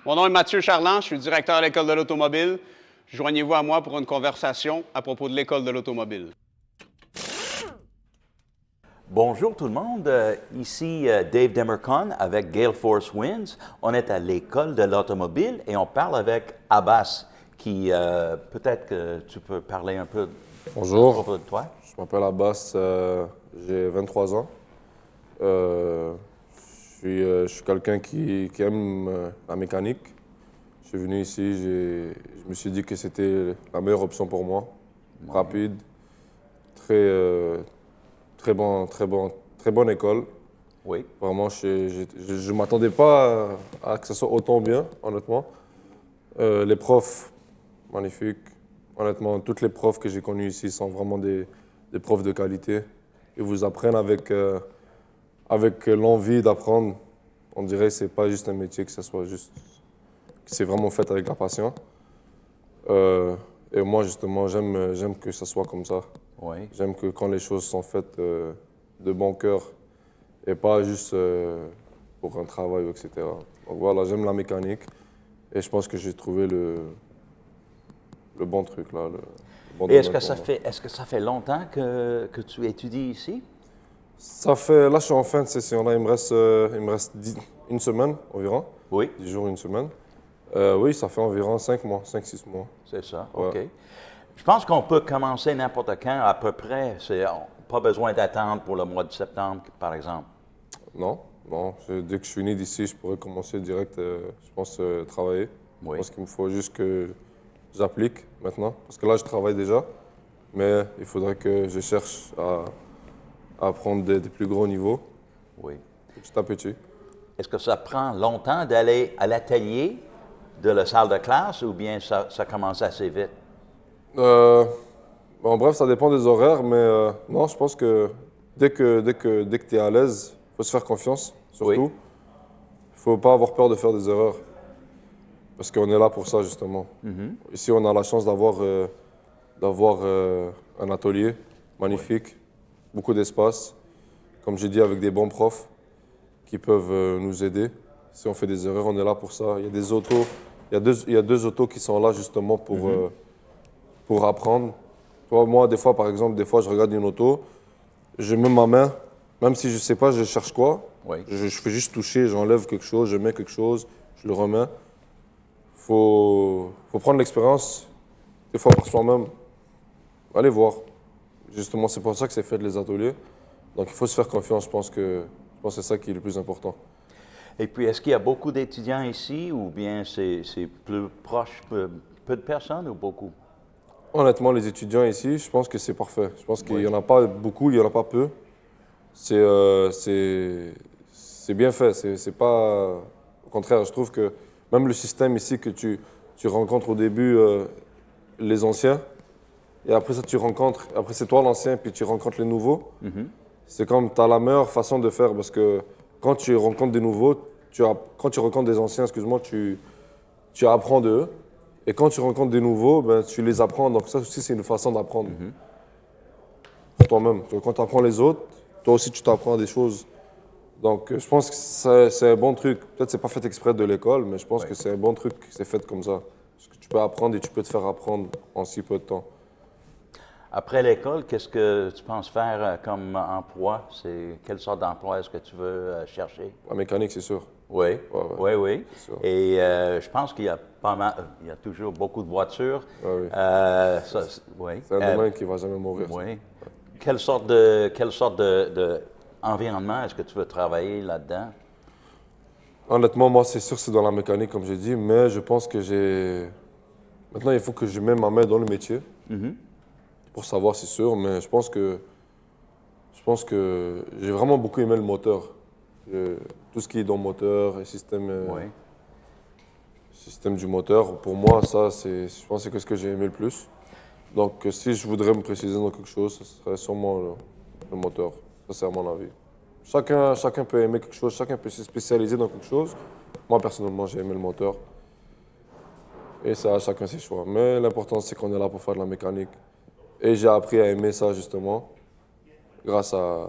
Mon nom est Mathieu Charland, je suis directeur à l'École de l'automobile. Joignez-vous à moi pour une conversation à propos de l'École de l'automobile. Bonjour tout le monde, ici Dave Demercon avec Gale Force Winds. On est à l'École de l'automobile et on parle avec Abbas, qui peut-être que tu peux parler un peu Bonjour, à propos de toi. je m'appelle Abbas, j'ai 23 ans. Je suis quelqu'un qui aime la mécanique. Je suis venu ici, je me suis dit que c'était la meilleure option pour moi. Rapide, très bonne école. Oui. Vraiment, je ne m'attendais pas à que ce soit autant bien, honnêtement. Les profs, magnifiques. Honnêtement, toutes les profs que j'ai connues ici sont vraiment des profs de qualité. Ils vous apprennent avec l'envie d'apprendre. On dirait que ce n'est pas juste un métier, que c'est vraiment fait avec la passion. Et moi, justement, j'aime que ce soit comme ça. Oui. J'aime que quand les choses sont faites de bon cœur et pas juste pour un travail, etc. Donc voilà, j'aime la mécanique et je pense que j'ai trouvé le bon truc là. Et est-ce que ça fait longtemps que tu étudies ici? Là, je suis en fin de session. Là, il me reste une semaine environ. Oui. 10 jours, une semaine. Oui, ça fait environ 5 mois, 5-6 mois. C'est ça, Ouais. OK. Je pense qu'on peut commencer n'importe quand, à peu près. Pas besoin d'attendre pour le mois de septembre, par exemple. Non. Dès que je suis né d'ici, je pourrais commencer direct, je pense, travailler. Oui. Je pense qu'il me faut juste que j'applique maintenant. Parce que là, je travaille déjà. Mais il faudrait que je cherche à apprendre des plus gros niveaux, Oui. petit à petit. Est-ce que ça prend longtemps d'aller à l'atelier de la salle de classe ou bien ça commence assez vite? En bref, ça dépend des horaires, mais non, je pense que dès que tu es à l'aise, il faut se faire confiance, surtout. Il Oui. ne faut pas avoir peur de faire des erreurs, parce qu'on est là pour ça, justement. Ici, on a la chance d'avoir un atelier magnifique, beaucoup d'espace, comme j'ai dit, avec des bons profs qui peuvent nous aider. Si on fait des erreurs, on est là pour ça. Il y a des autos, il y a deux autos qui sont là, justement, pour apprendre. Toi, moi, des fois, par exemple, je regarde une auto, je mets ma main, même si je ne sais pas, je cherche quoi. Oui. Je fais juste toucher, j'enlève quelque chose, je mets quelque chose, je le remets. Faut prendre l'expérience, des fois par soi-même. Allez voir. Justement, c'est pour ça que c'est fait les ateliers. Donc, il faut se faire confiance. Je pense que c'est ça qui est le plus important. Et puis, est-ce qu'il y a beaucoup d'étudiants ici ou bien c'est plus proche, peu de personnes ou beaucoup? Honnêtement, les étudiants ici, je pense que c'est parfait. Je pense qu'il n'y en a pas beaucoup, il n'y en a pas peu. C'est bien fait. C'est pas... Au contraire, je trouve que même le système ici que tu rencontres au début les anciens, et après ça, après c'est toi l'ancien, puis tu rencontres les nouveaux. C'est comme, tu as la meilleure façon de faire, parce que quand tu rencontres des nouveaux, quand tu rencontres des anciens, excuse-moi, tu apprends d'eux. Et quand tu rencontres des nouveaux, ben, tu les apprends. Donc ça aussi, c'est une façon d'apprendre. Pour toi-même. Quand tu apprends les autres, toi aussi, tu t'apprends des choses. Donc je pense que c'est un bon truc. Peut-être que ce n'est pas fait exprès de l'école, mais je pense que c'est un bon truc que c'est fait comme ça. Parce que tu peux apprendre et tu peux te faire apprendre en si peu de temps. Après l'école, qu'est-ce que tu penses faire comme emploi? Quelle sorte d'emploi est-ce que tu veux chercher? La mécanique, c'est sûr. Oui, Ouais, oui. c'est sûr. Et je pense qu'il y a il y a toujours beaucoup de voitures. Oui. Oui. C'est un domaine qui ne va jamais mourir. Oui. Quelle sorte de environnement est-ce que tu veux travailler là-dedans? Honnêtement, moi, c'est sûr que c'est dans la mécanique, comme j'ai dit, mais je pense que Maintenant, il faut que je mette ma main dans le métier pour savoir, c'est sûr, mais je pense que j'ai vraiment beaucoup aimé le moteur. Tout ce qui est dans le moteur, le système du moteur, pour moi, ça, je pense que c'est ce que j'ai aimé le plus. Donc, si je voudrais me préciser dans quelque chose, ce serait sûrement le moteur. Ça, c'est à mon avis. Chacun peut aimer quelque chose, chacun peut se spécialiser dans quelque chose. Moi, personnellement, j'ai aimé le moteur. Et ça, chacun ses choix. Mais l'important, c'est qu'on est là pour faire de la mécanique. Et j'ai appris à aimer ça, justement, grâce à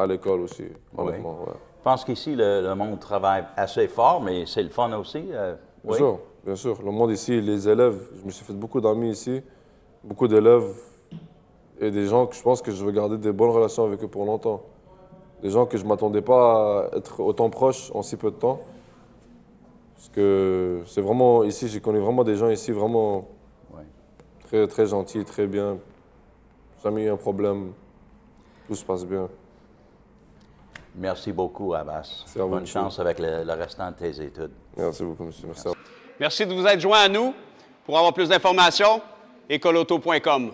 l'école aussi, honnêtement. Ouais. Je pense qu'ici, le monde travaille assez fort, mais c'est le fun aussi. Bien Oui. sûr, bien sûr. Le monde ici, les élèves, je me suis fait beaucoup d'amis ici, beaucoup d'élèves et des gens que je pense que je veux garder des bonnes relations avec eux pour longtemps. Des gens que je ne m'attendais pas à être autant proches en si peu de temps. Parce que c'est vraiment, ici, j'ai connu vraiment des gens ici vraiment Oui. très, très gentils, très bien. Jamais eu un problème. Tout se passe bien. Merci beaucoup, Abbas. C'est à vous, Bonne monsieur. chance avec le restant de tes études. Merci beaucoup, monsieur. Merci à vous. Merci de vous être joint à nous. Pour avoir plus d'informations, écoleauto.com.